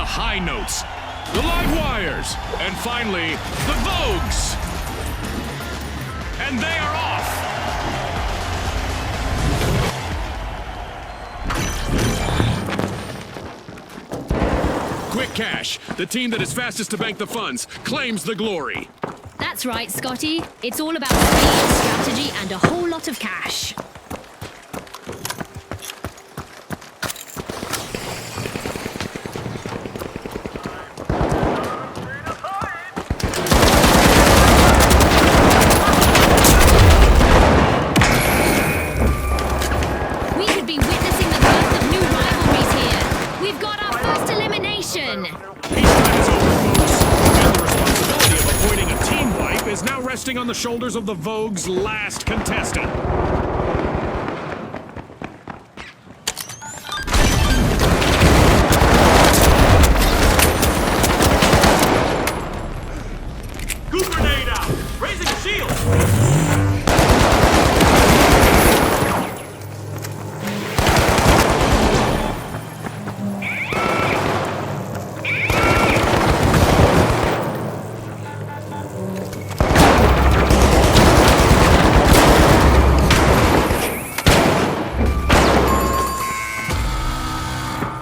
the high notes, the live wires, and finally, the Vogues. And they are off. Quick Cash, the team that is fastest to bank the funds, claims the glory. That's right, Scotty. It's all about speed, strategy, and a whole lot of cash. We could be witnessing the birth of new rivalries here. We've got our first elimination. Peacetime is over, folks. And the responsibility of avoiding a team wipe is now resting on the shoulders of the Vogue's last contestant. Grenade out! Raising shield!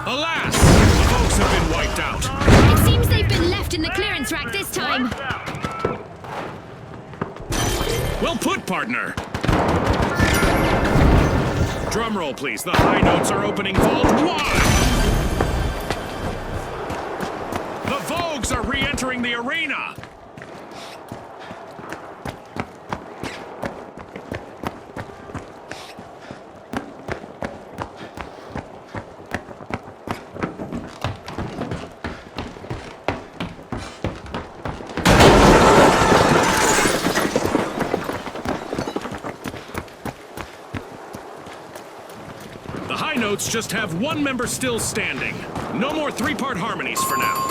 Alas, the Vogues have been wiped out. It seems they've been left in the clearance rack this time. Well put, partner. Drum roll, please. The high notes are opening vault 1. The Vogues are re-entering the arena. The high notes just have one member still standing. No more three-part harmonies for now.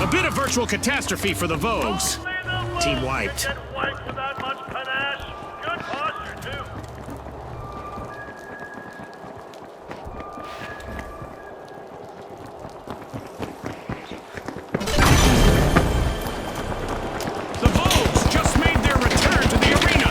A bit of virtual catastrophe for the Vogues. Team wiped. Get wiped without much panache. Good posture, too. The Vogues just made their return to the arena.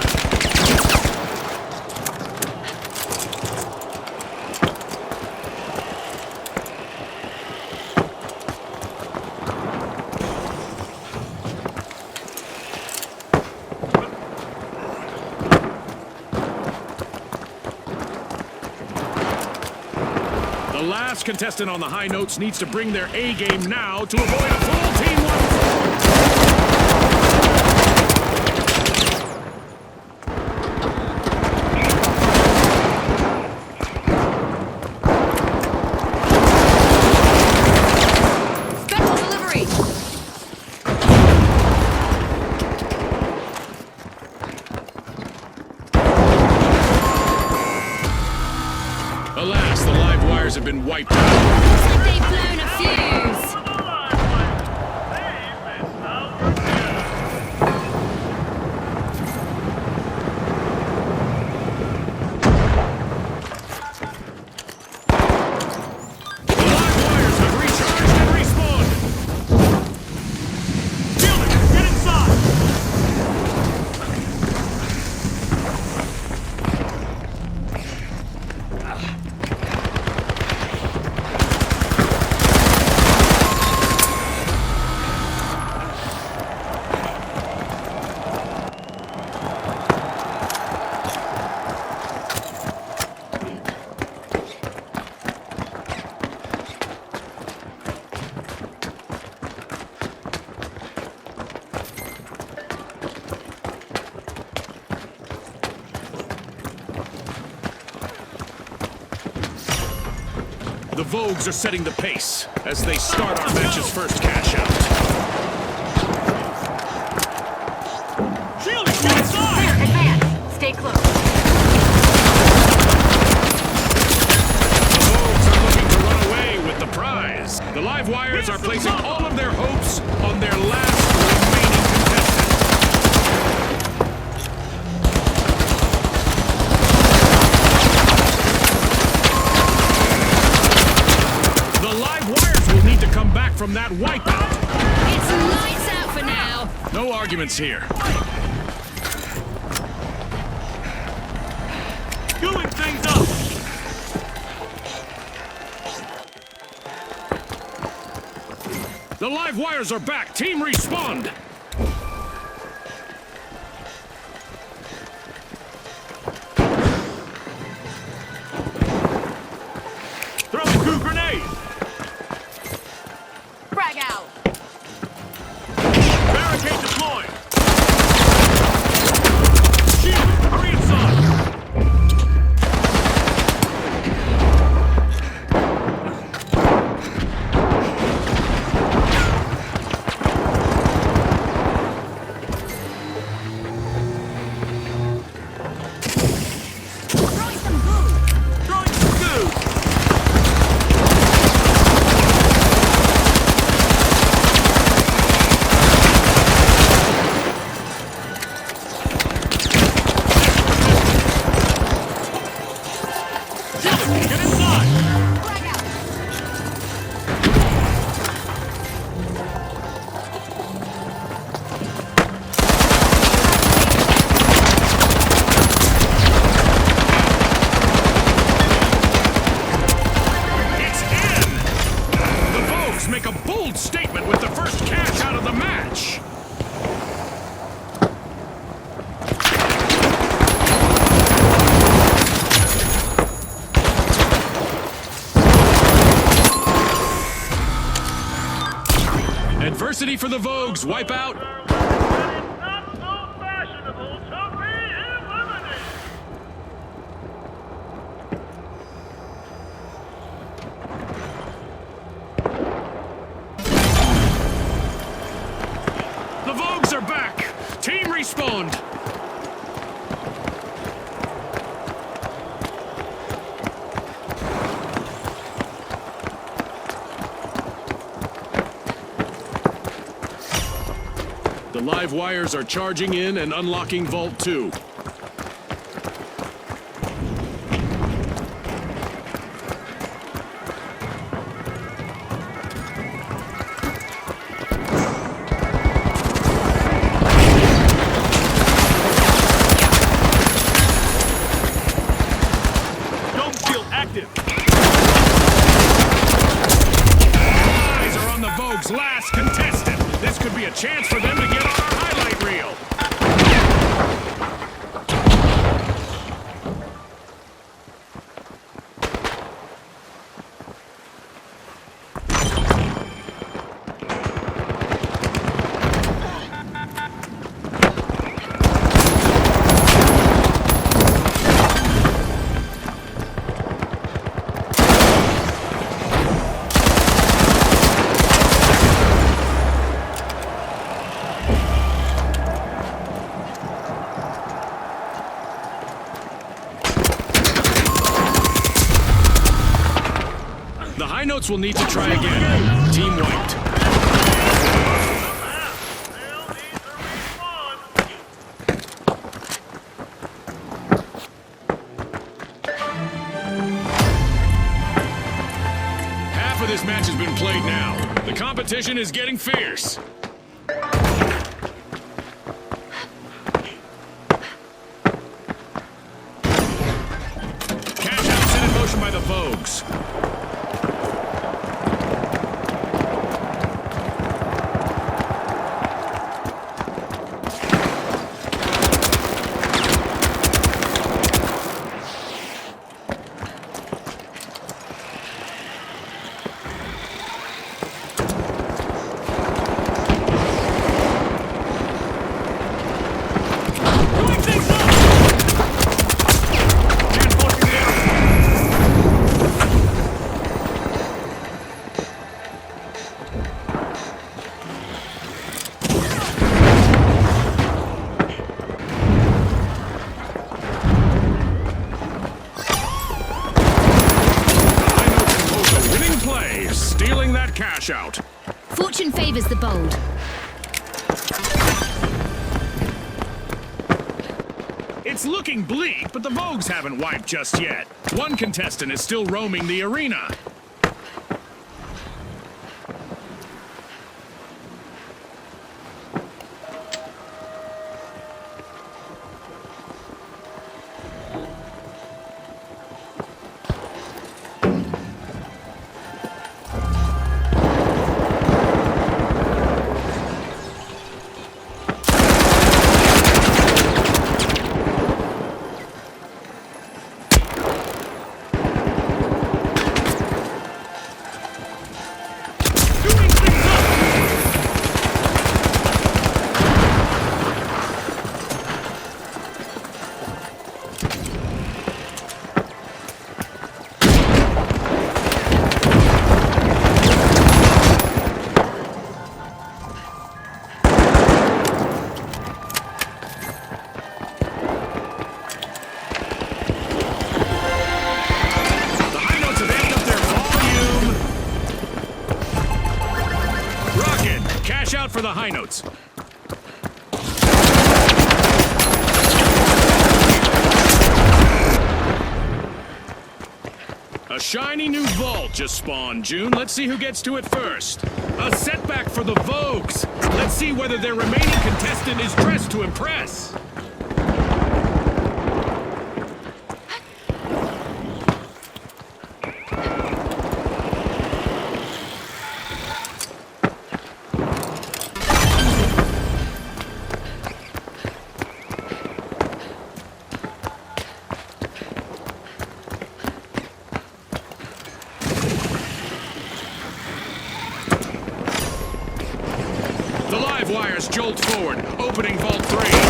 The last contestant on the high notes needs to bring their A game now to avoid a full team wipe. Special delivery. Alas, the live wires have been wiped out. Looks like they've blown a fuse. The live wires have recharged and respawned. Field it! Get inside! The Vogues are setting the pace as they start our match's first cash out. Shielding, get inside! Advance. Stay close. The Vogues are looking to run away with the prize. The live wires are placing all of their hopes on their last remaining contestant. The live wires will need to come back from that wipeout. It's lights out for now. No arguments here. Doing things up! The live wires are back. Team respond. Throwing two grenades! Frag out. Barricade deployed! Shield, hurry inside! Throwing some goo. Throwing some goo! Shield, get inside! Frag out. It's in! The Vogues make a bold statement with the first cash out of the match. Adversity for the Vogues. Wipe out. But it's not so fashionable to be eliminated! The Vogues are back. Team respawned. The live wires are charging in and unlocking Vault 2. Dome shield active! Eyes are on the Vogue's last contestant. This could be a chance for them to get on our highlight reel. The high notes will need to try again. Team wiped. They'll need to respawn! Half of this match has been played now. The competition is getting fierce. Cash out set in motion by the Vogues. Doing things up! Reinforcing the area! cash out. Fortune favors the bold. It's looking bleak, but the Vogues haven't wiped just yet. One contestant is still roaming the arena. Out for the high notes. A shiny new vault just spawned, June. Let's see who gets to it first. A setback for the Vogues. Let's see whether their remaining contestant is dressed to impress. Wires jolt forward, opening Vault 3.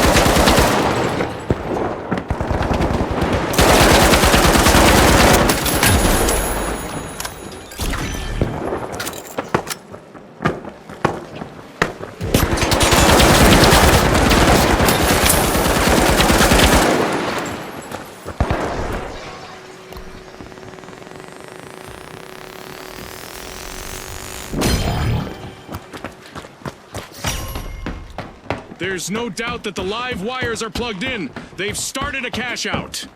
There's no doubt that the live wires are plugged in. They've started a cash out.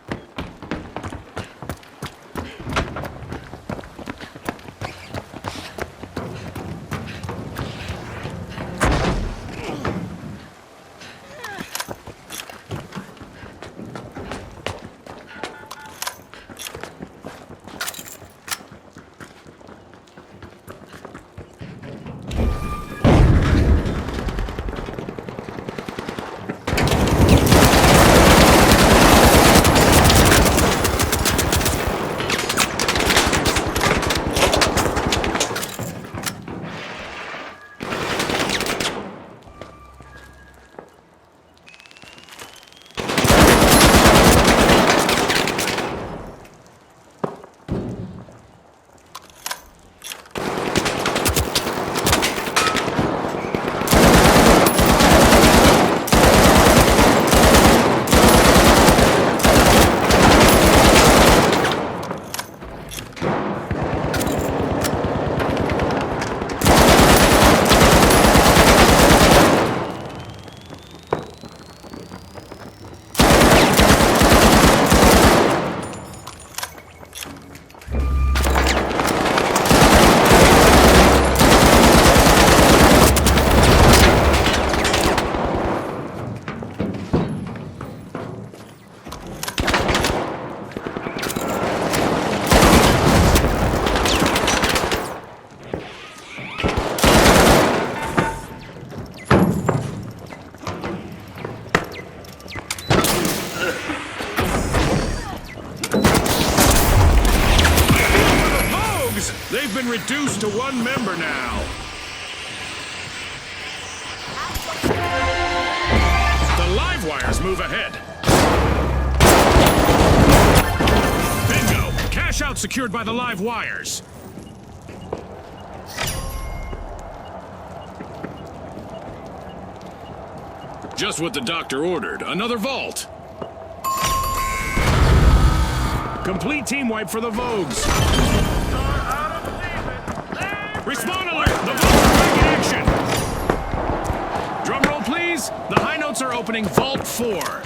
They've been reduced to one member now. The live wires move ahead. Bingo! Cash out secured by the live wires. Just what the doctor ordered. Another vault. Complete team wipe for the Vogues. Respawn alert! The vaults are back in action! Drum roll, please. The high notes are opening Vault 4.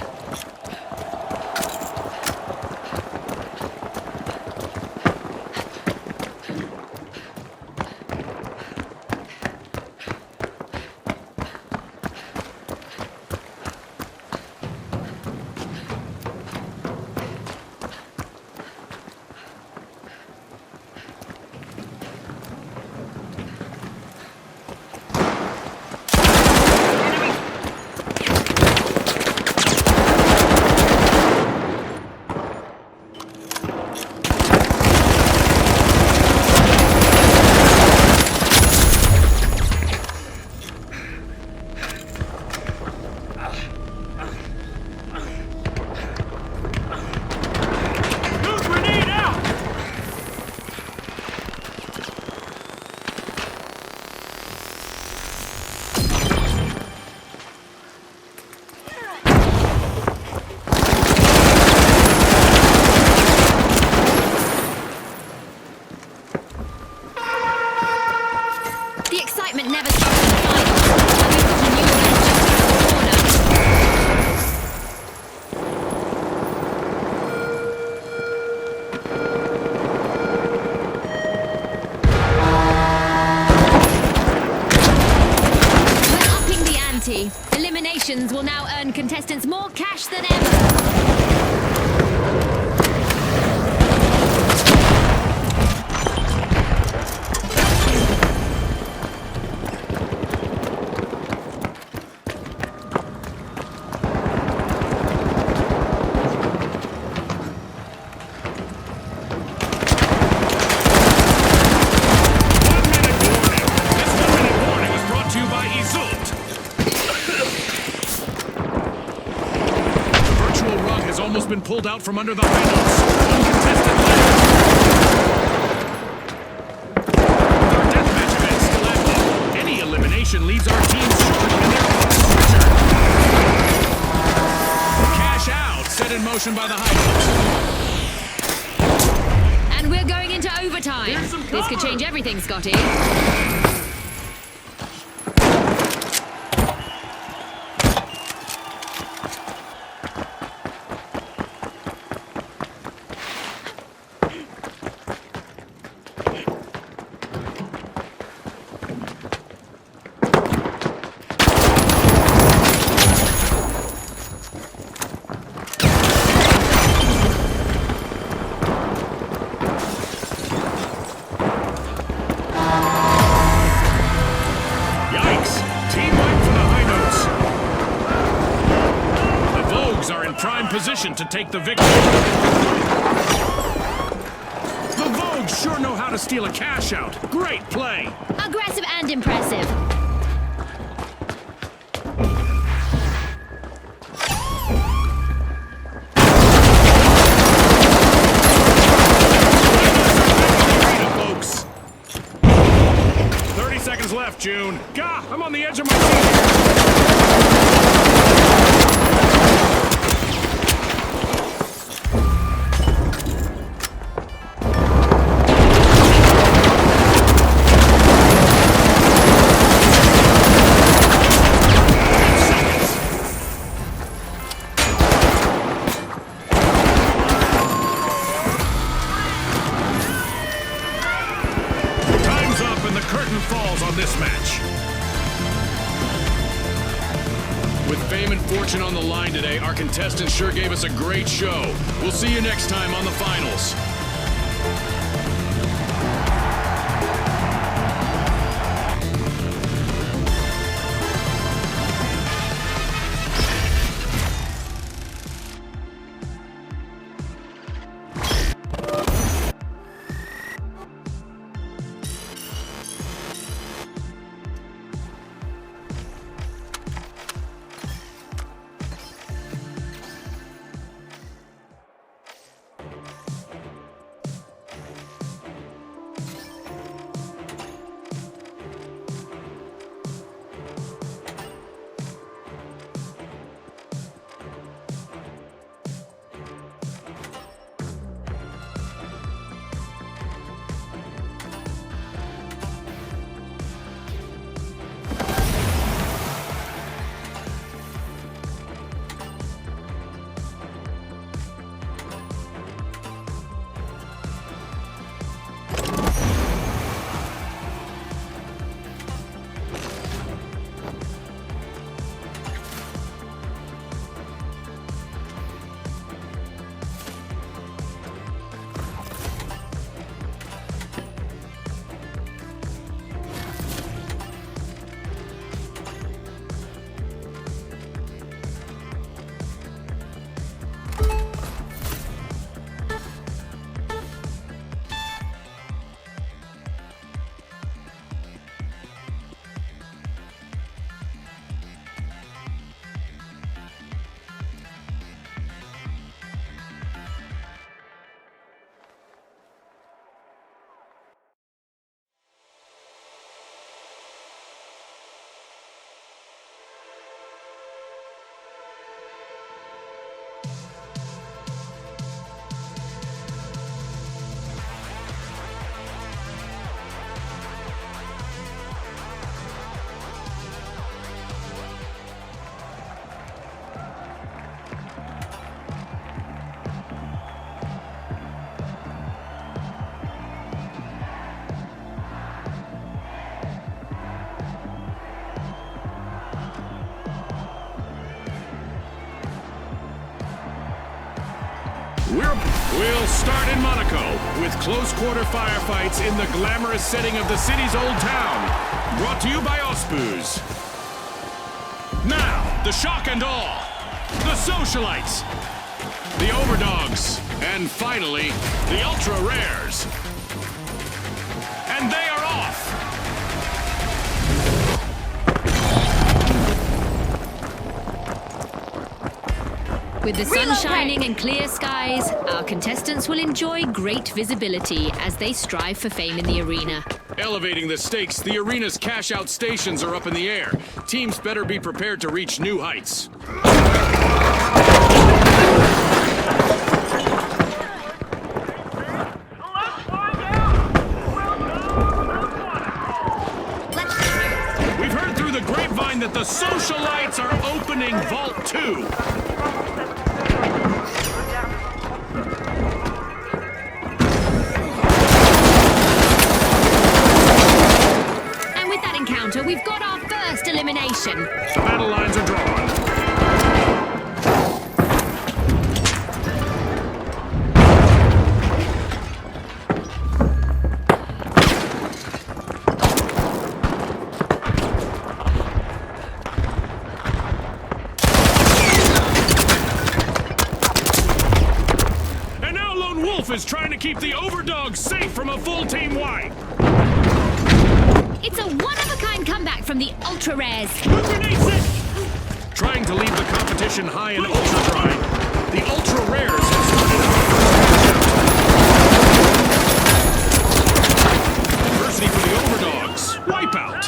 The excitement never stops in the finals. We've got a new event just around the corner. We're upping the ante. Eliminations will now earn contestants more cash than ever. Almost been pulled out from under the high notes. Uncontested left. Our deathmatch event still active. Any elimination leaves our team short in their bonus structure. Cash out set in motion by the high notes. And we're going into overtime. Here's some This could cover. change everything, Scotty. Position to take the victory. The Vogues sure know how to steal a cash out. Great play. Aggressive and impressive. Folks. 30 seconds left, June. Gah, I'm on the edge of my seat. Fortune on the line today, our contestants sure gave us a great show. We'll see you next time on the finals. We'll start in Monaco with close-quarter firefights in the glamorous setting of the city's old town. Brought to you by Auspuz. Now, the shock and awe, the socialites, the overdogs, and finally, the ultra rares. And they are off! With the sun shining and clear skies, our contestants will enjoy great visibility as they strive for fame in the arena. Elevating the stakes, the arena's cash-out stations are up in the air. Teams better be prepared to reach new heights. We've heard through the grapevine that the socialites are opening Vault 2. We've got our first elimination. The battle lines are drawn. And now Lone Wolf is trying to keep the overdogs safe from a full team wipe. It's a one-of-a-kind comeback from the Ultra Rares. Trying to leave the competition high and ultra dry, the Ultra Rares have started out. Adversity for the overdogs. Wipeout.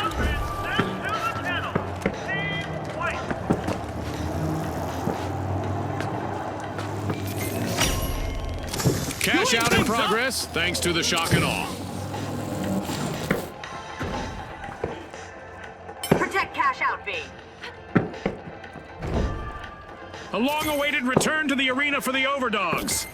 Cash out in progress, thanks to the shock and awe. Cash out, V. A long-awaited return to the arena for the overdogs.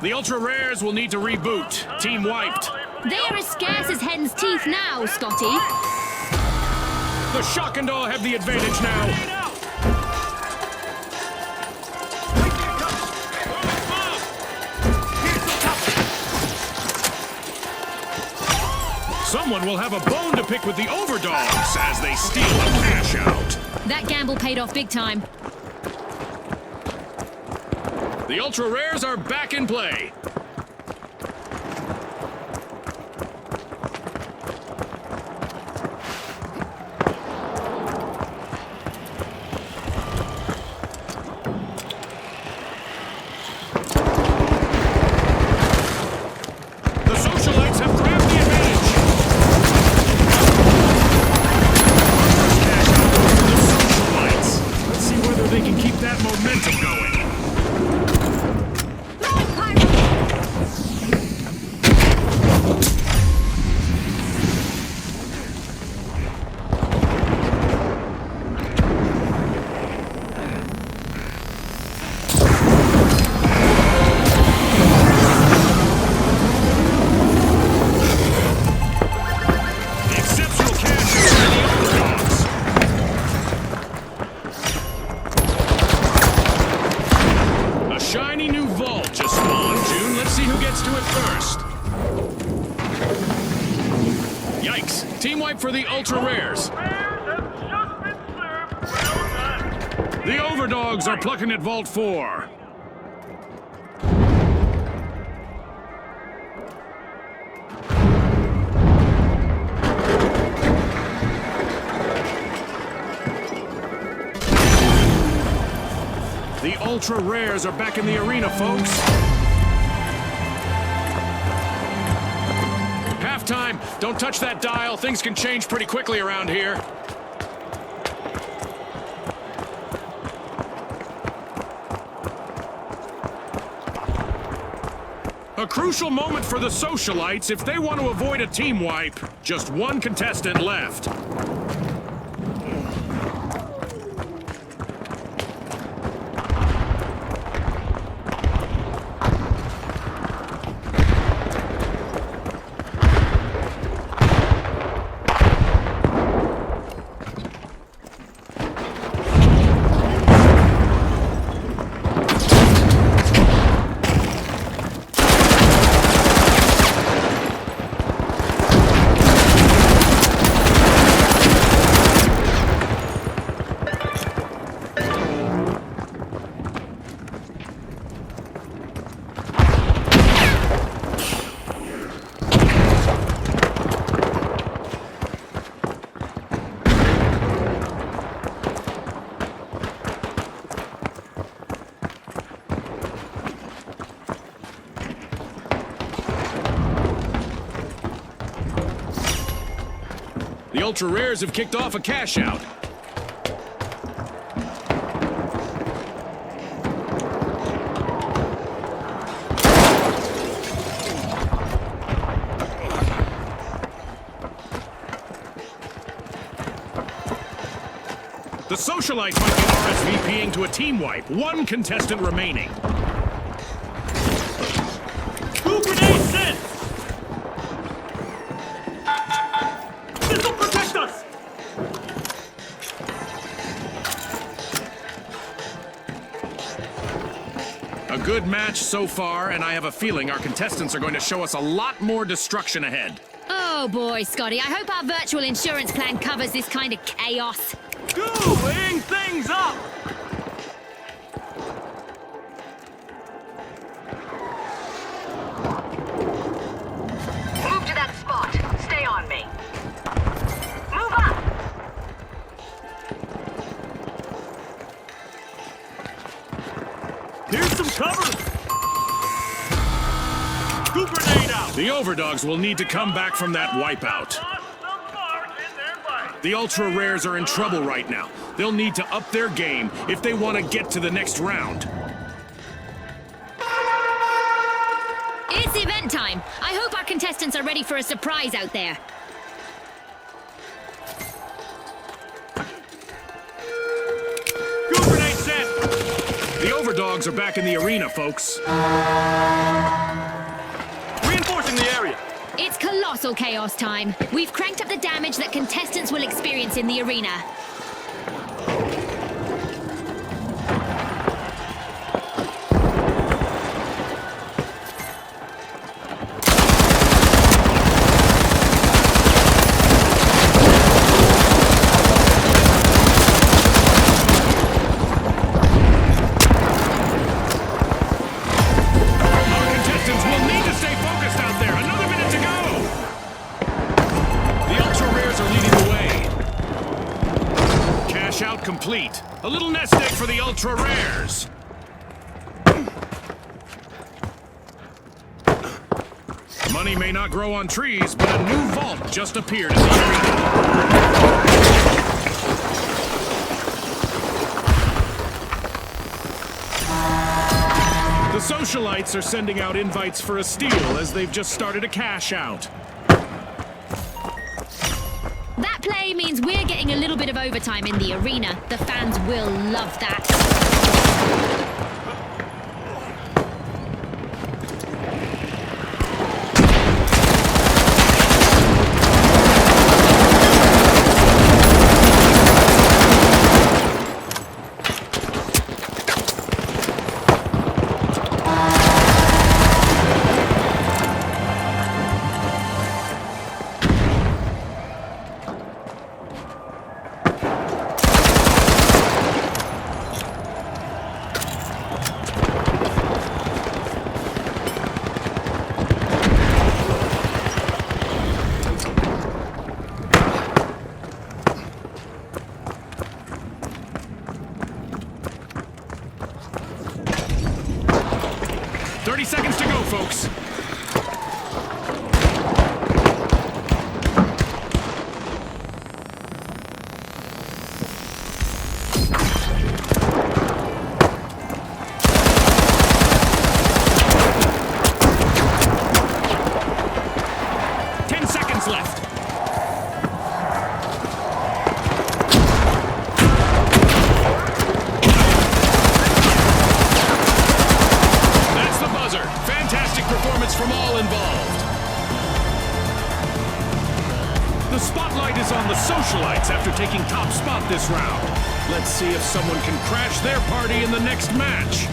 The Ultra Rares will need to reboot. Team wiped. They are as scarce as hen's teeth now, Scotty. The shock and awe have the advantage now. Someone will have a bone to pick with the overdogs as they steal a cash out. That gamble paid off big time. The Ultra Rares are back in play. The socialites have grabbed the advantage. First cash out goes to the socialites. Let's see whether they can keep that momentum going. Team wipe for the Ultra Rares. The overdogs are plucking at Vault 4. The Ultra Rares are back in the arena, folks. time. Don't touch that dial. Things can change pretty quickly around here. A crucial moment for the socialites if they want to avoid a team wipe. Just one contestant left. The Ultra Rares have kicked off a cash out. The socialites might be RSVPing to a team wipe. One contestant remaining. 2 grenades sent! This'll protect us! A good match so far, and I have a feeling our contestants are going to show us a lot more destruction ahead. Oh boy, Scotty, I hope our virtual insurance plan covers this kind of chaos. Doing things up! Move to that spot. Stay on me. Move up! Here's some cover! 2 grenade out! The Overdogs will need to come back from that wipeout. Lost some mark in their fight. The Ultra Rares are in trouble right now. They'll need to up their game if they want to get to the next round. It's event time. I hope our contestants are ready for a surprise out there. Two grenade sent! The Overdogs are back in the arena, folks. Reinforcing the area. It's colossal chaos time. We've cranked up the damage that contestants will experience in the arena. Our contestants will need to stay focused out there. Another minute to go. The Ultra Rares are leading the way. Cash out complete. A little nest egg for the Ultra Rares. Money may not grow on trees, but a new vault just appeared in the arena. The socialites are sending out invites for a steal as they've just started a cash out. That play means we're getting a little bit of overtime in the arena. The fans will love that. seconds left. That's the buzzer. Fantastic performance from all involved. The spotlight is on the socialites after taking top spot this round. Let's see if someone can crash their party in the next match.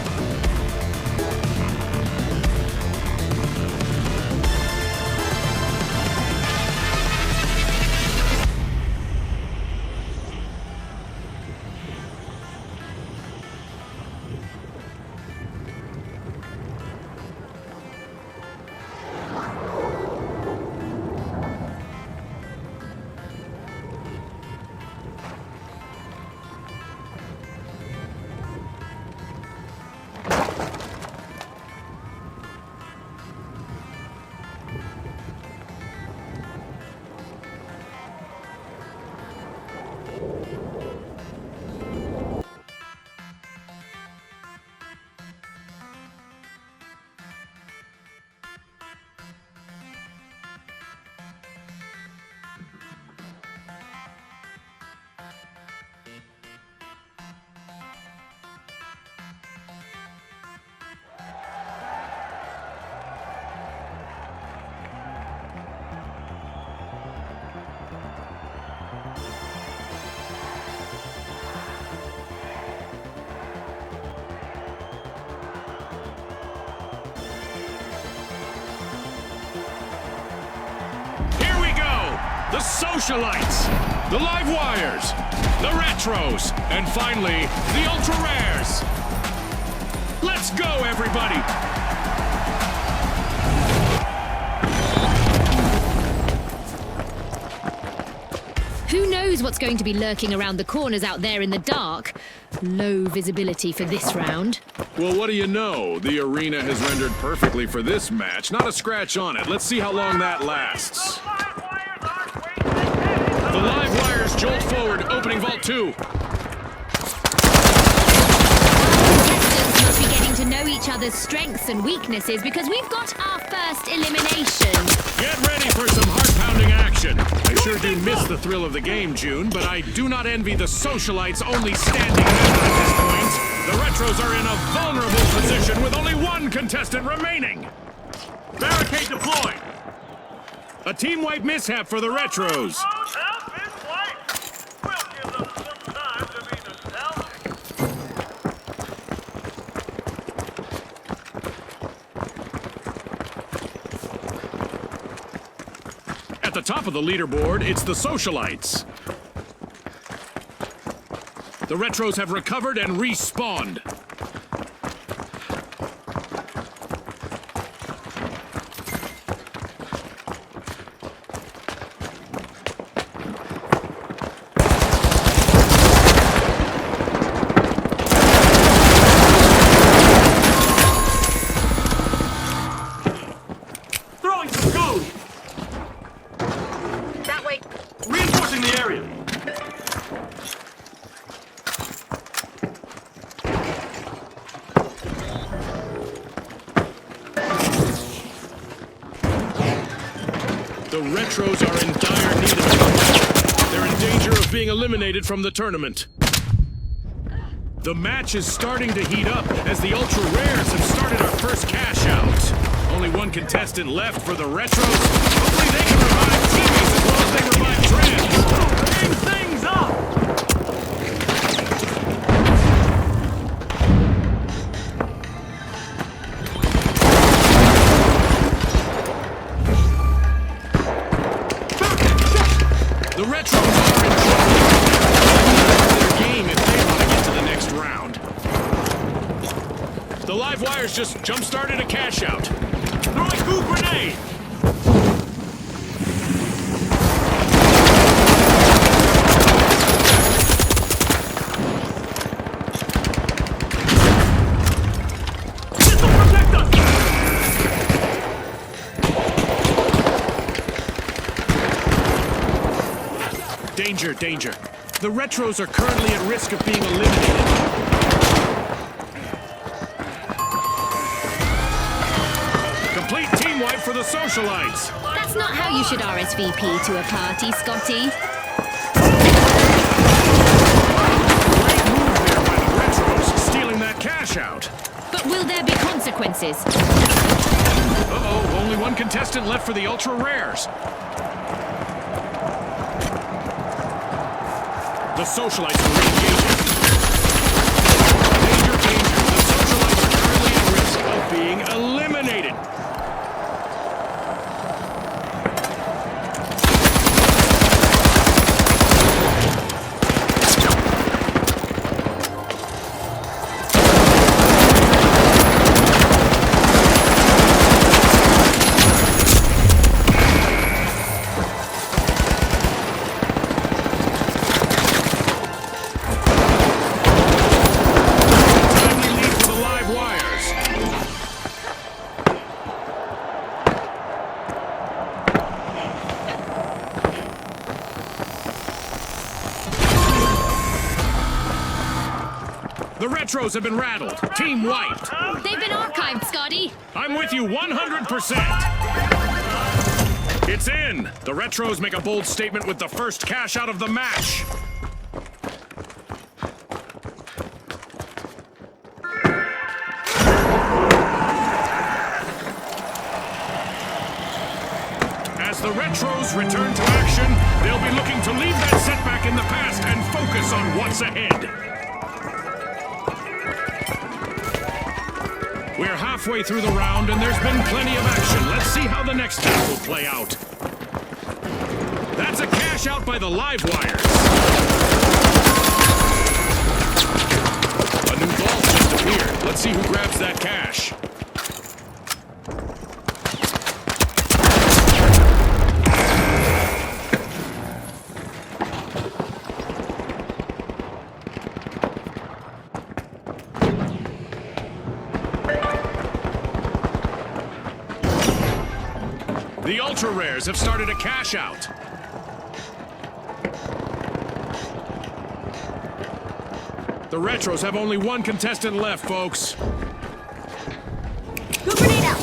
The socialites, the live wires, the retros, and finally, the ultra rares. Let's go, everybody! Who knows what's going to be lurking around the corners out there in the dark? Low visibility for this round. Well, what do you know? The arena has rendered perfectly for this match. Not a scratch on it. Let's see how long that lasts. The live wires jolt forward, opening Vault 2. Contestants must be getting to know each other's strengths and weaknesses because we've got our first elimination. Get ready for some heart-pounding action. I sure do miss the thrill of the game, June, but I do not envy the socialites only standing ahead at this point. The retros are in a vulnerable position with only one contestant remaining. Barricade deployed. A team-wipe mishap for the retros. At the top of the leaderboard, it's the socialites. The retros have recovered and respawned. Throwing some gold! That way. Reinforcing the area! The retros are in dire need of help. They're in danger of being eliminated from the tournament. The match is starting to heat up as the ultra rares have started our first cash out. Only one contestant left for the retros. Hopefully they can revive teammates as well as they revive trans. Bring things up! The retros are in trouble. Their game if they want to get to the next round. The live wires just jump-started a cash out. Throwing goo grenade! This'll protect us! Danger, danger. The retros are currently at risk of being eliminated. Complete team wipe for the socialites. That's not how you should RSVP to a party, Scotty. Great move there by the Retros, stealing that cash out. But will there be consequences? Uh-oh, only one contestant left for the ultra rares. The socialites are re-engaging. Danger, danger. The socialites are currently at risk of being eliminated. The Retros have been rattled. Team wiped. They've been archived, Scotty. I'm with you 100%. It's in. The Retros make a bold statement with the first cash out of the match. As the Retros return to action, they'll be looking to leave that setback in the past and focus on what's ahead. We're halfway through the round, and there's been plenty of action. Let's see how the next half will play out. That's a cash out by the live wires. A new vault just appeared. Let's see who grabs that cash. The ultra rares have started a cash out. The Retros have only one contestant left, folks. Go grenade out.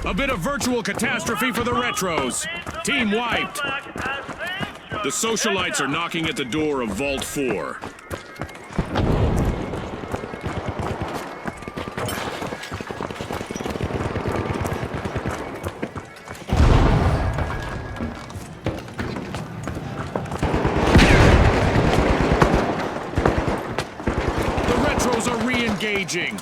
A bit of virtual catastrophe for the Retros. Team wiped. The socialites are knocking at the door of Vault 4. The Retros are re-engaging.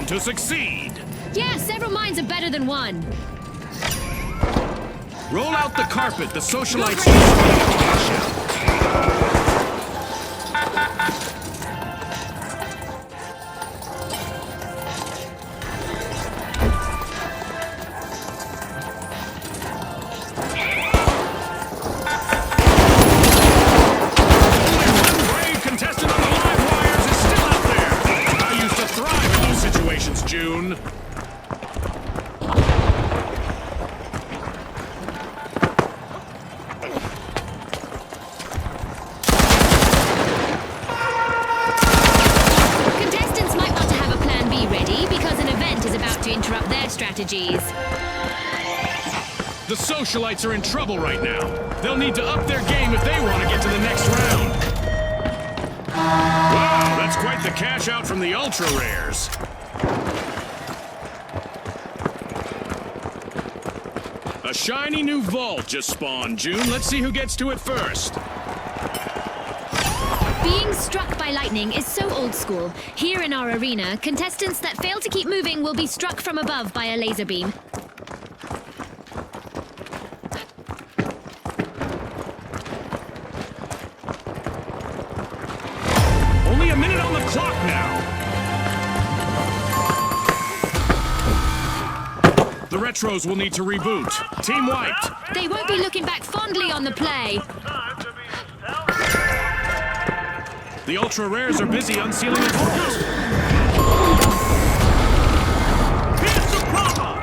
To succeed. Yeah, several minds are better than one. Roll out the carpet. The socialites just need a cash out. June. Contestants might want to have a plan B ready because an event is about to interrupt their strategies. The socialites are in trouble right now. They'll need to up their game if they want to get to the next round. Wow, that's quite the cash out from the ultra rares. A shiny new vault just spawned, June. Let's see who gets to it first. Being struck by lightning is so old school. Here in our arena, contestants that fail to keep moving will be struck from above by a laser beam. clock now. The Retros will need to reboot. Team wiped. They won't be looking back fondly on the play. Time to be stealthy. The Ultra Rares are busy unsealing a vault. Here's the problem.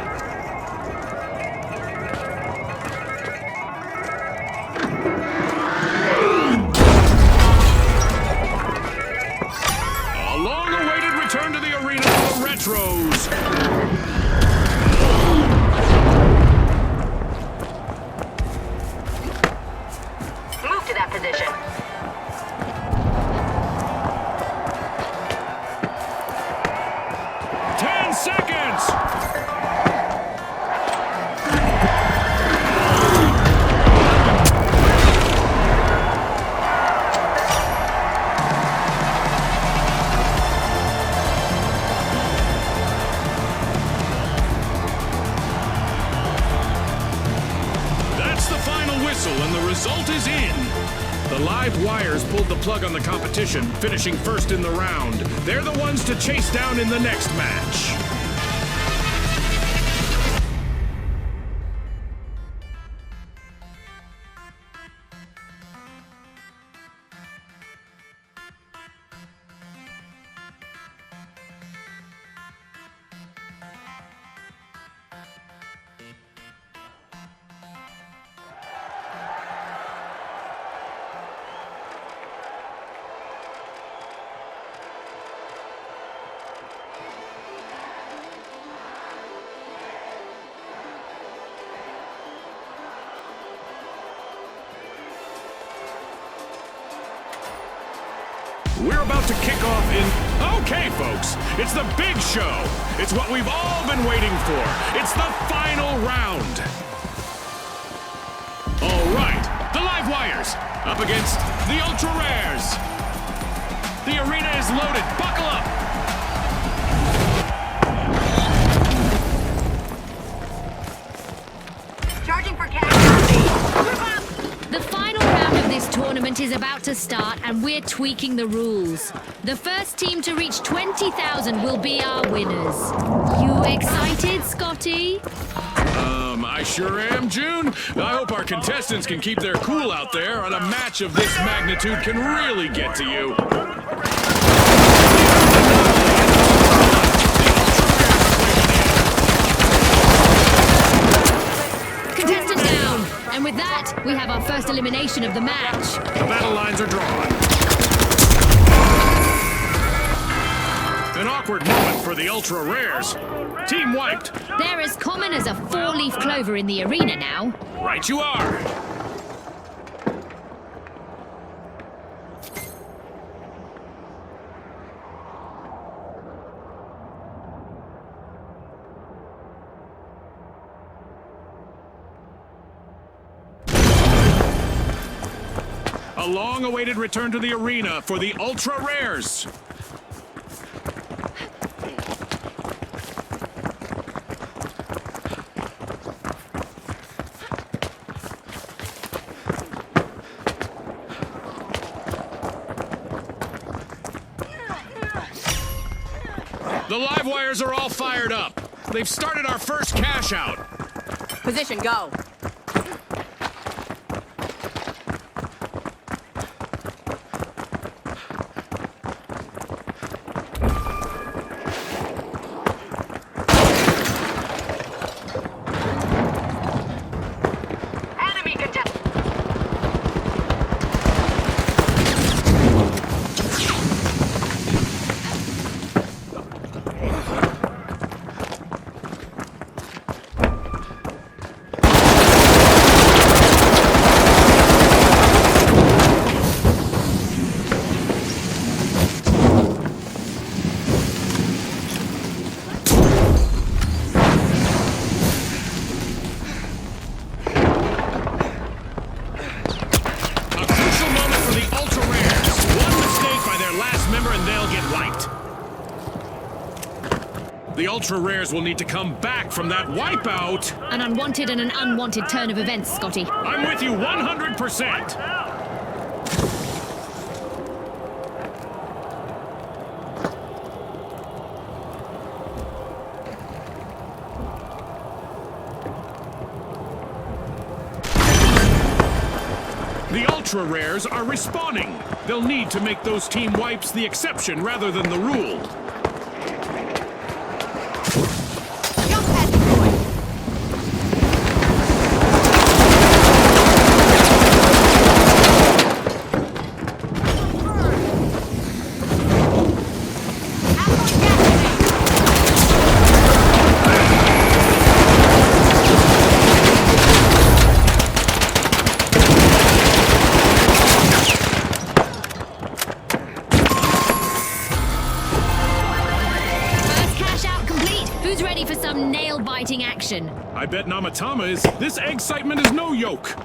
A long-awaited return to the arena for the Retros. Move to that position. 10 seconds! That's the final whistle, and the result is in. The live wires pulled the plug on the competition, finishing first in the round. They're the ones to chase down in the next match. We're about to kick off in... Okay, folks, it's the big show. It's what we've all been waiting for. It's the final round. All right, the live wires up against the Ultra Rares. The arena is loaded. Buckle up. Charging for cash. The final round of this tournament is about to start, and we're tweaking the rules. The first team to reach 20,000 will be our winners. You excited, Scotty? I sure am, June. I hope our contestants can keep their cool out there, and a match of this magnitude can really get to you. Contestant down. And with that, we have our first elimination of the match. The battle lines are drawn. An awkward moment for the Ultra Rares. Team wiped. They're as common as a four-leaf clover in the arena now. Right you are. A long-awaited return to the arena for the Ultra Rares. The live wires are all fired up. They've started our first cash out. Position, go. Enemy contestant. The Ultra Rares will need to come back from that wipeout. An unwanted and an unwanted turn of events, Scotty. I'm with you 100%. ultra rares are respawning. They'll need to make those team wipes the exception rather than the rule. Jump pad deployed. Nail-biting action. I bet Namatama is. This excitement is no yoke.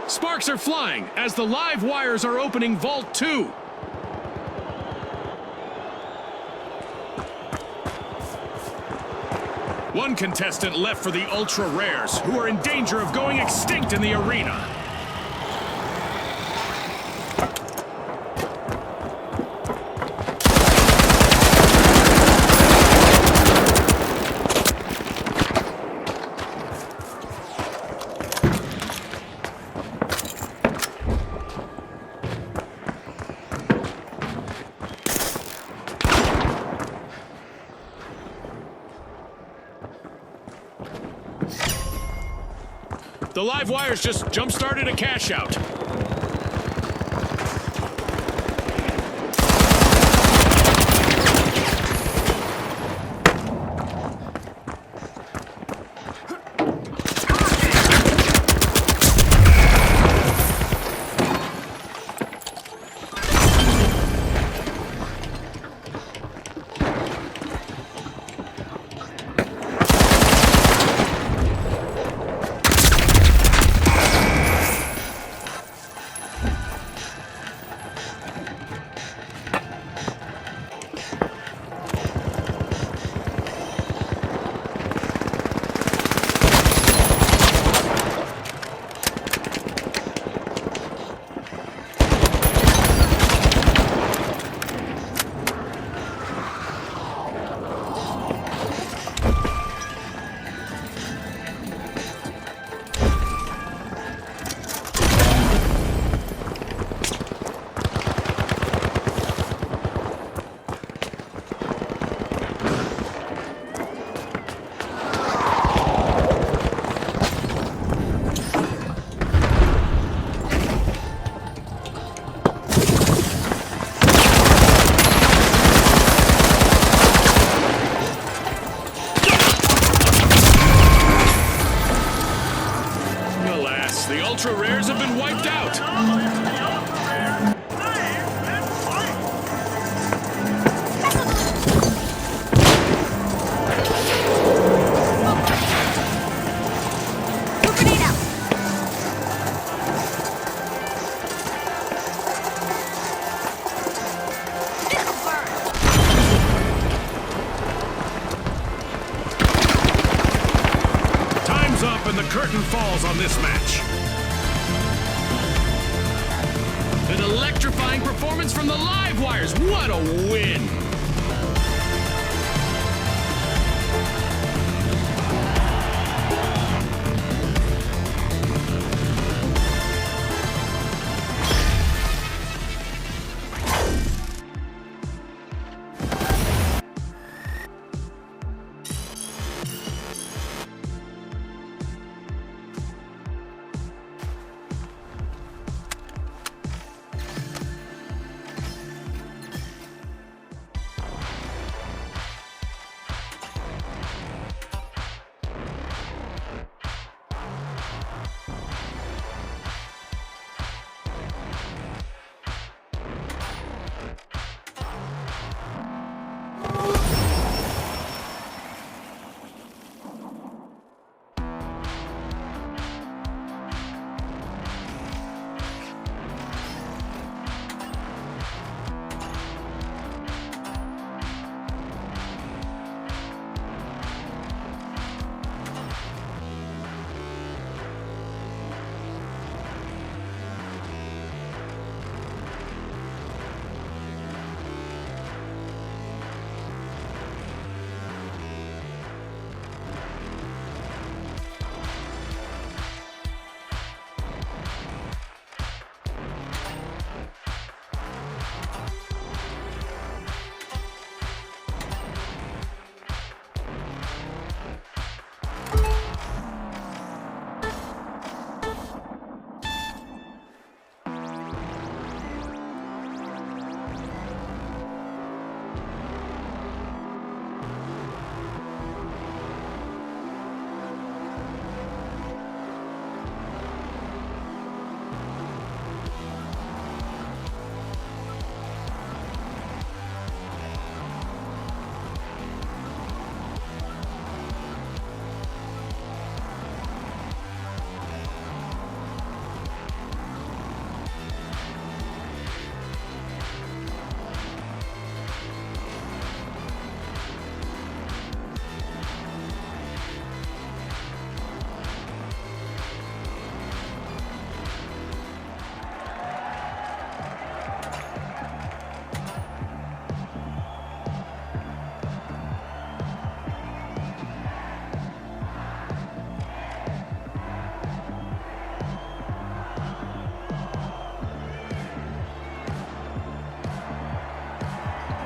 Sparks are flying as the live wires are opening Vault 2. One contestant left for the ultra rares, who are in danger of going extinct in the arena. The live wires just jump-started a cash out. The ultra rares have been wiped out. Time's up and the curtain falls on this match. An electrifying performance from the live wires. What a win!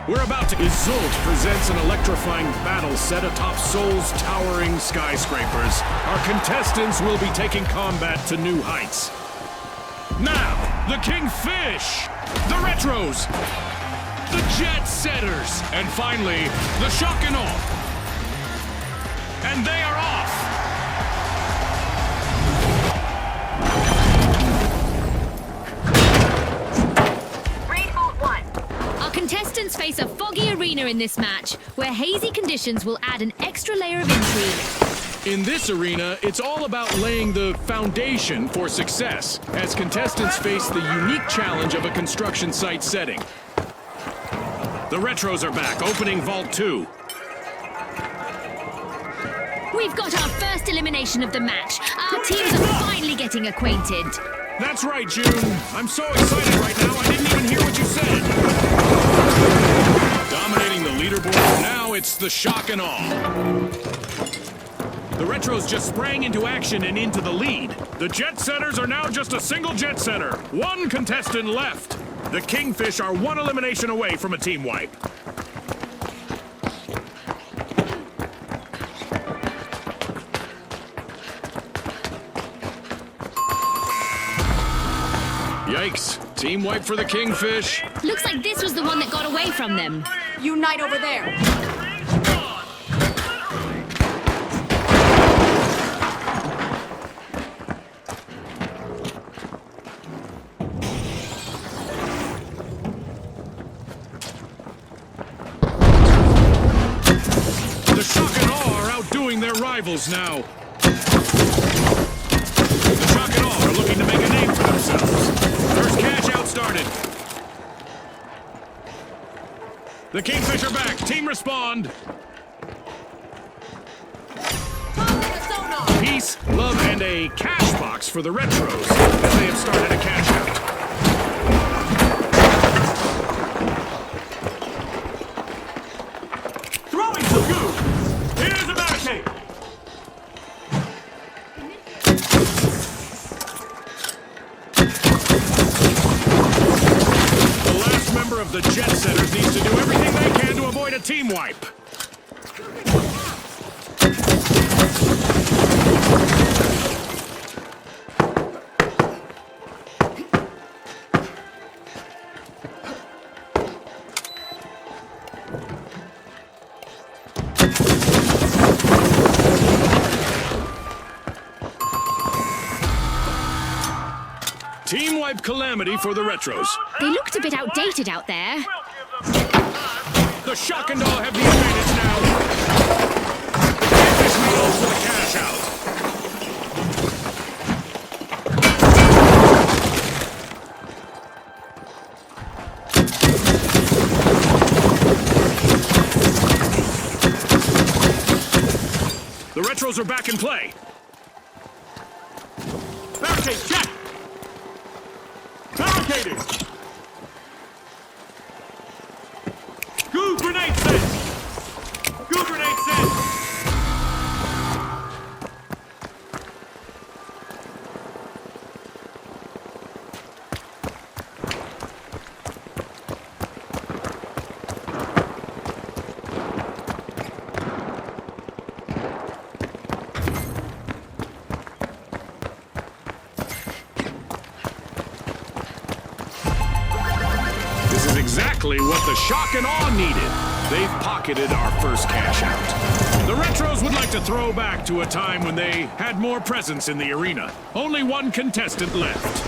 We're about to... Isolt presents an electrifying battle set atop Seoul's towering skyscrapers. Our contestants will be taking combat to new heights. Now, the Kingfish, the Retros, the Jet Setters, and finally, the Shock and Awe. And they are off! Our contestants face a foggy arena in this match, where hazy conditions will add an extra layer of intrigue. In this arena, it's all about laying the foundation for success, as contestants face the unique challenge of a construction site setting. The Retros are back, opening Vault 2. We've got our first elimination of the match. Our teams are finally getting acquainted. That's right, June. I'm so excited right now, I didn't even hear what you said. Dominating the leaderboard, now it's the Shock and Awe. The Retros just sprang into action and into the lead. The Jet Setters are now just a single Jet Setter. One contestant left. The Kingfish are one elimination away from a team wipe. Yikes. Team wipe for the Kingfish. Looks like this was the one that got away from them. Unite over there. The Shock and Awe are outdoing their rivals now. The Shock and Awe are looking to make a name for themselves. First cash out started. The Kingfish are back. Team respond. Peace, love, and a cash box for the Retros as they have started a cash out. Throwing some goo. Here's a barricade. The last member of the Jet Setters needs to do everything they can to avoid a team wipe. Team wipe calamity for the Retros. They looked a bit outdated out there. We'll give them some time. The Shock and Awe have the advantage now. The Kingfish needles for the cash out. The Retros are back in play. Barricade check. Barricaded. Goo grenade set. Goo grenade set. This is exactly what the Shock and Awe needed. They've pocketed our first cash out. The Retros would like to throw back to a time when they had more presence in the arena. Only one contestant left.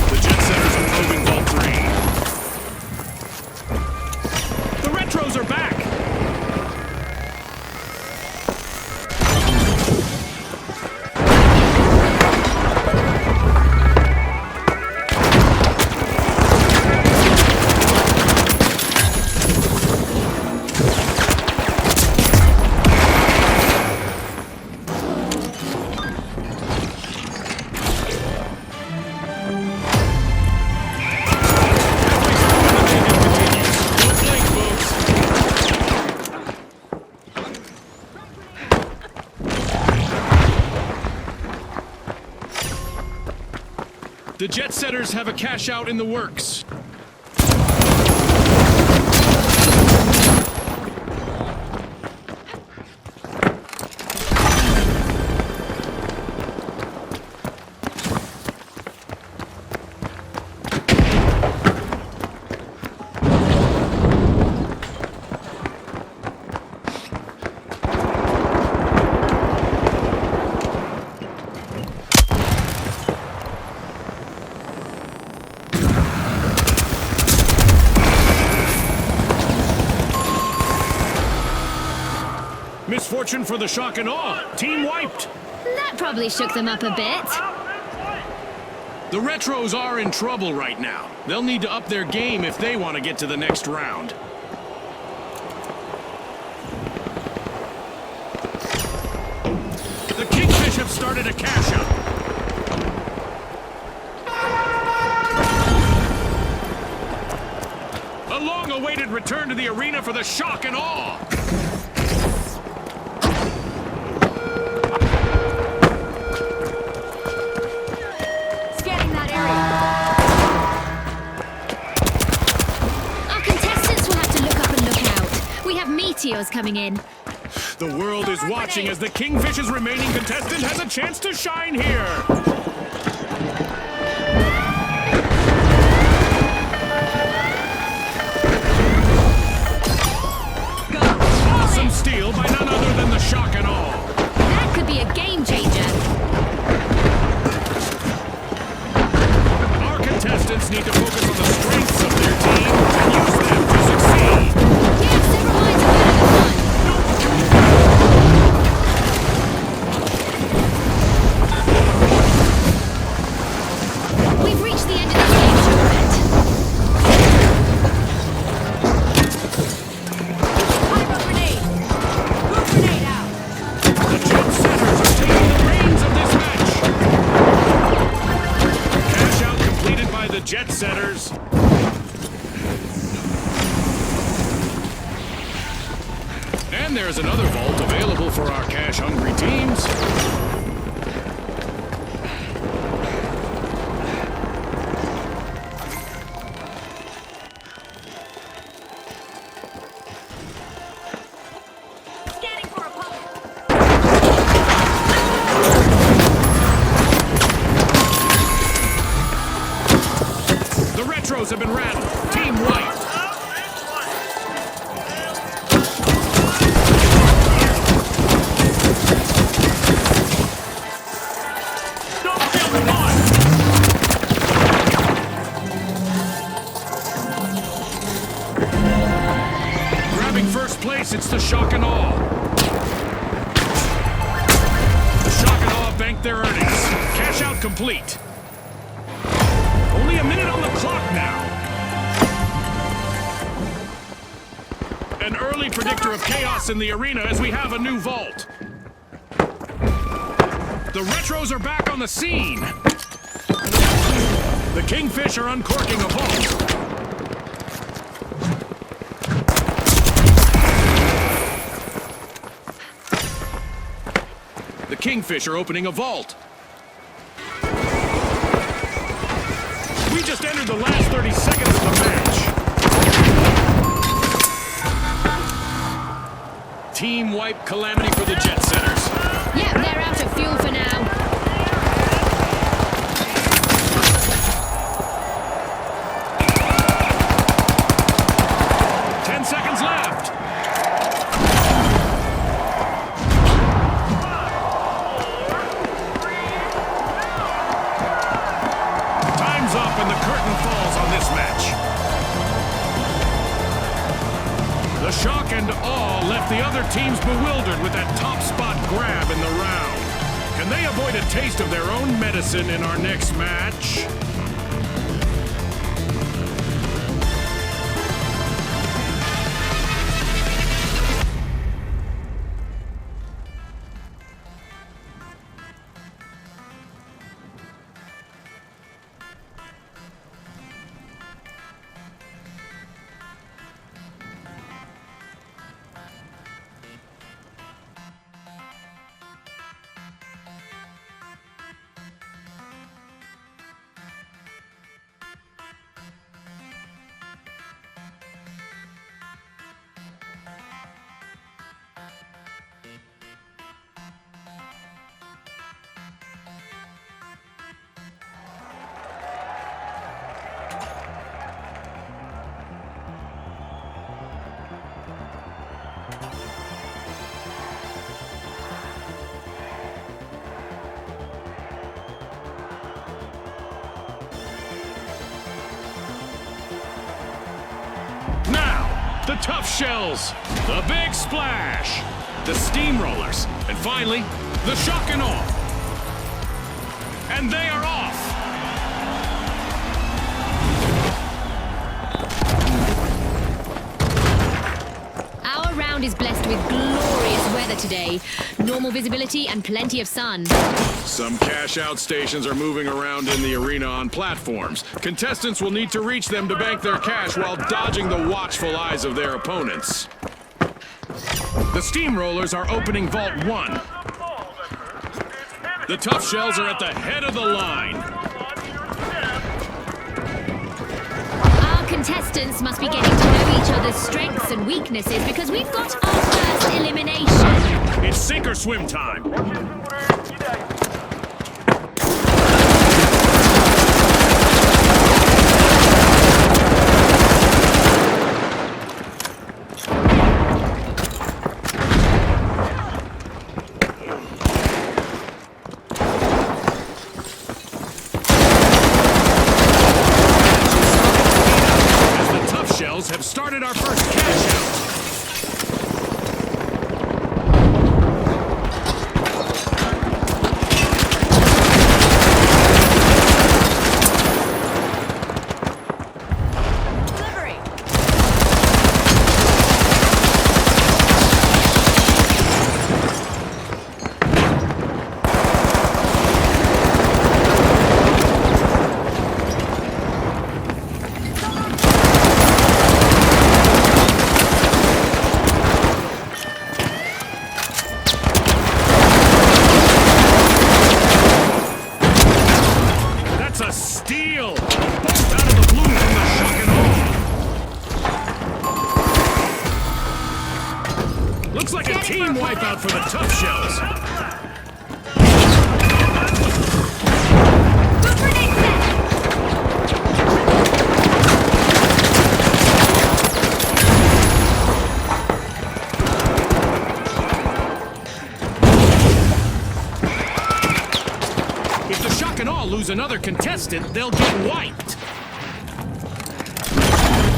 The Jet Setters are moving Vault 3. The Retros are back! Don't blink, folks. The jet setters have a cash out in the works. Misfortune for the shock and awe. Team wiped. That probably shook them up a bit. The Retros are in trouble right now. They'll need to up their game if they want to get to the next round. The Kingfish have started a cash out. A long-awaited return to the arena for the shock and awe. Scanning that area. Our contestants will have to look up and look out. We have meteors coming in. The world is watching as the Kingfish's remaining contestant has a chance to shine here. Awesome steal by none other than the shock and awe. That could be a game changer. Our contestants need to focus on the strengths of their team and use them to succeed. Yeah, several minds are better than one. We've reached the end of this game, Cho'Gath. Fire a grenade! Move grenade out! The jet setters are taking the reins of this match. Cash out completed by the jet setters. And there's another vault available for our cash-hungry teams. Scanning for a pump. The Retros have been rattled. Team wiped. Grabbing first place, it's the shock and awe. The shock and awe banked their earnings. Cash out complete. Only a minute on the clock now. An early predictor of chaos in the arena as we have a new vault. The Retros are back on the scene. The Kingfish are uncorking a vault. The Kingfish are opening a vault. We just entered the last 30 seconds of the match. Team wipe calamity for the jet setters. Yep, they're out of fuel for now. Seconds left. Time's up and the curtain falls on this match. The shock and awe left the other teams bewildered with that top spot grab in the round. Can they avoid a taste of their own medicine in our next match? The tough shells. The big splash. The steamrollers. And finally, the shock and awe. And they are off. Our round is blessed with glorious weather today. Normal visibility and plenty of sun. Some cash-out stations are moving around in the arena on platforms. Contestants will need to reach them to bank their cash while dodging the watchful eyes of their opponents. The steamrollers are opening Vault 1. The tough shells are at the head of the line. Our contestants must be getting to know each other's strengths and weaknesses because we've got our first elimination. It's sink or swim time. Have started our first cash out. A steal! Both out of the blue from the shock and awe. Looks like a team wipeout for the tough shells. If the shock and awe lose another contestant, they'll get wiped.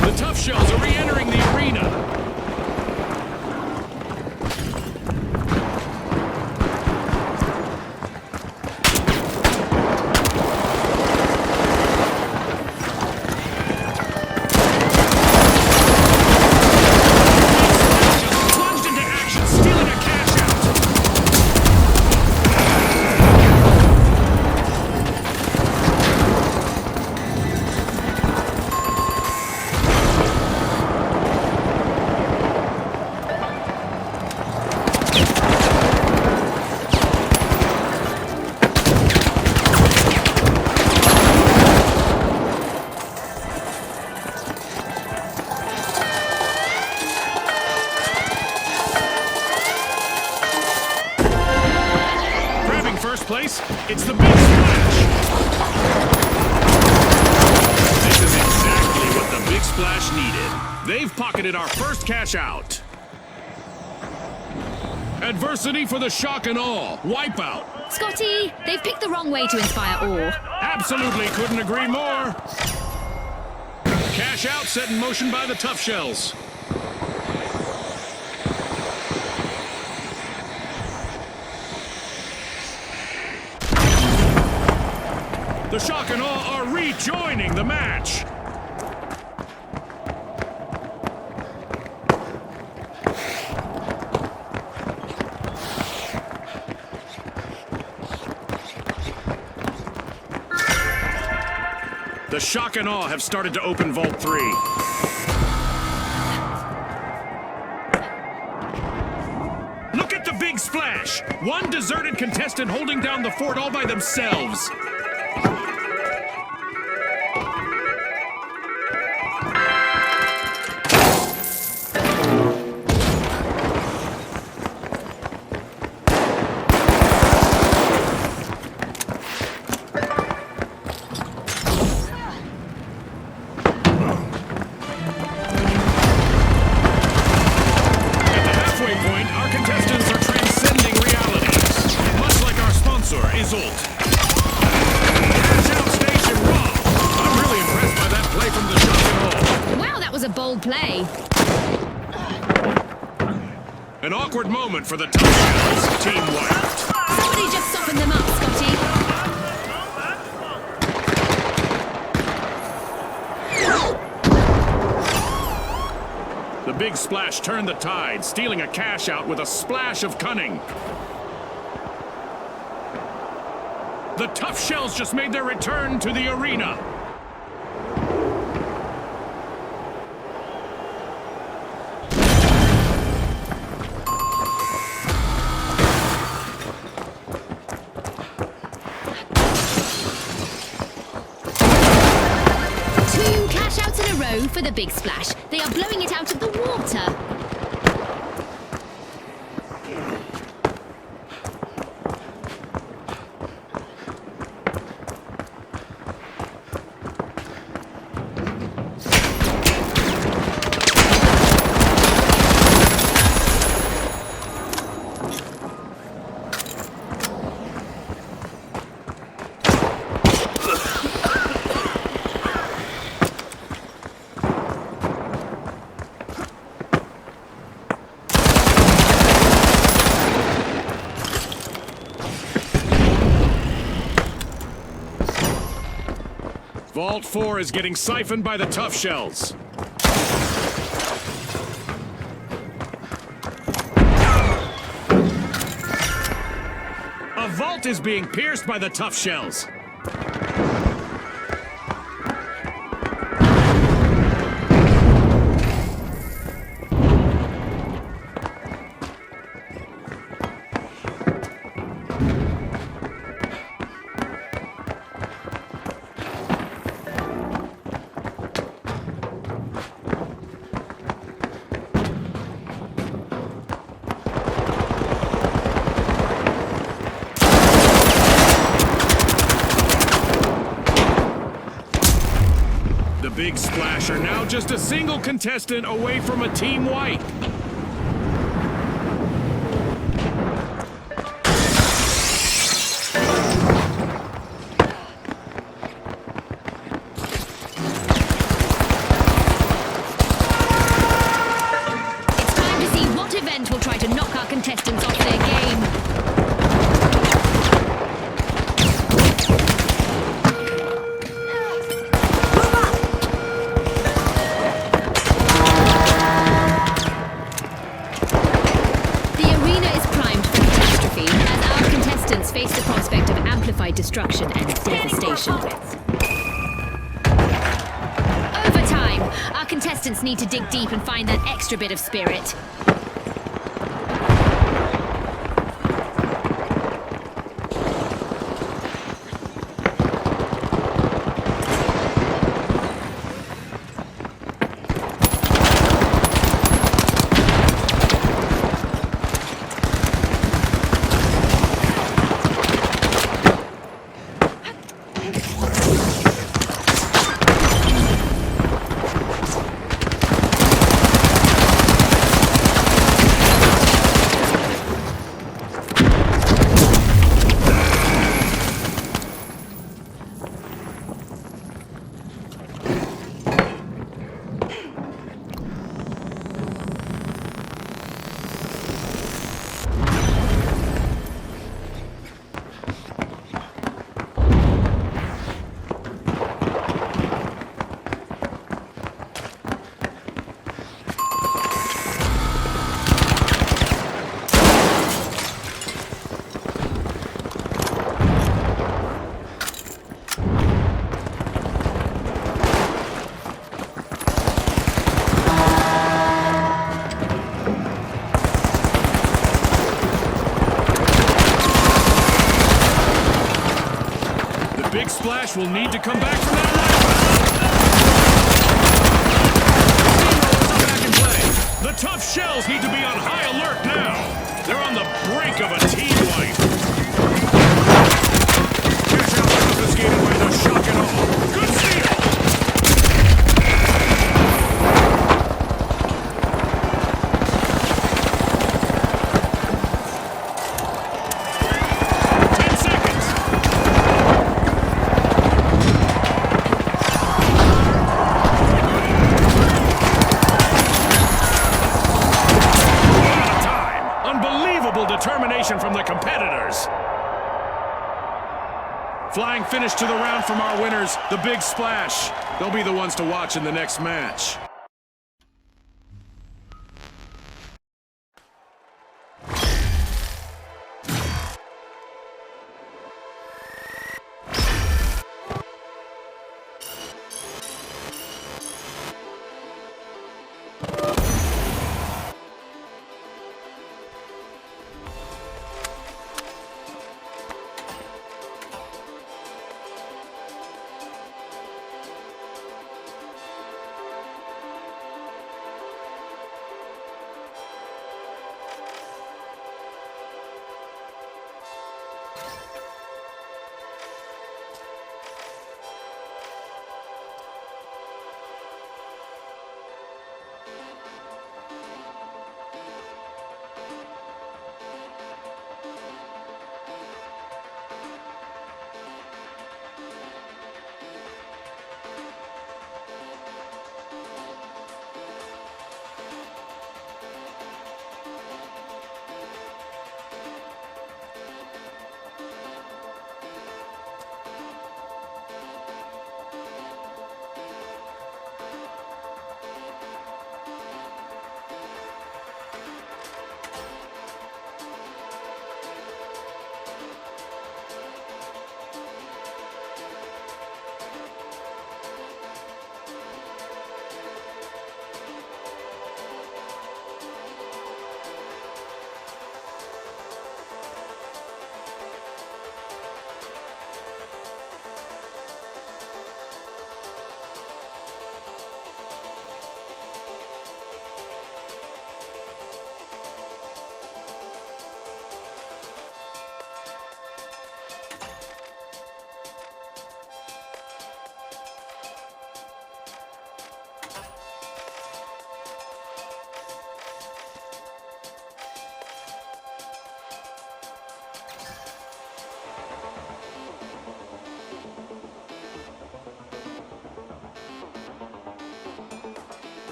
The tough shells are re-entering the arena. Just plunged into action, stealing a cash out. First place, it's the big splash. This is exactly what the big splash needed. They've pocketed our first cash out. Adversity for the shock and awe. Wipeout. Scotty, they've picked the wrong way to inspire awe. Absolutely couldn't agree more. Cash out set in motion by the tough shells. The shock and awe are rejoining the match. The shock and awe have started to open Vault 3. Look at the big splash! One deserted contestant holding down the fort all by themselves. Bold play. An awkward moment for the Tough Shells. Team wiped. Somebody just soften them up, Scotty. The big splash turned the tide, stealing a cash out with a splash of cunning. The Tough Shells just made their return to the arena. Two cash outs in a row for the big splash. They are blowing it out of the water. Vault 4 is getting siphoned by the Tough Shells. A vault is being pierced by the Tough Shells. The Big Splash are now just a single contestant away from a team wipe. It's time to see what event will try to knock our contestants off their game. Face the prospect of amplified destruction and devastation. Overtime! Our contestants need to dig deep and find that extra bit of spirit. Big Splash will need to come back from that life. Back in play. The Tough Shells need to be on high alert now. They're on the brink of a team wipe. Cash out confiscated by the shock and awe. Good steal. participation from the competitors. Flying finish to the round from our winners, the Big Splash. They'll be the ones to watch in the next match.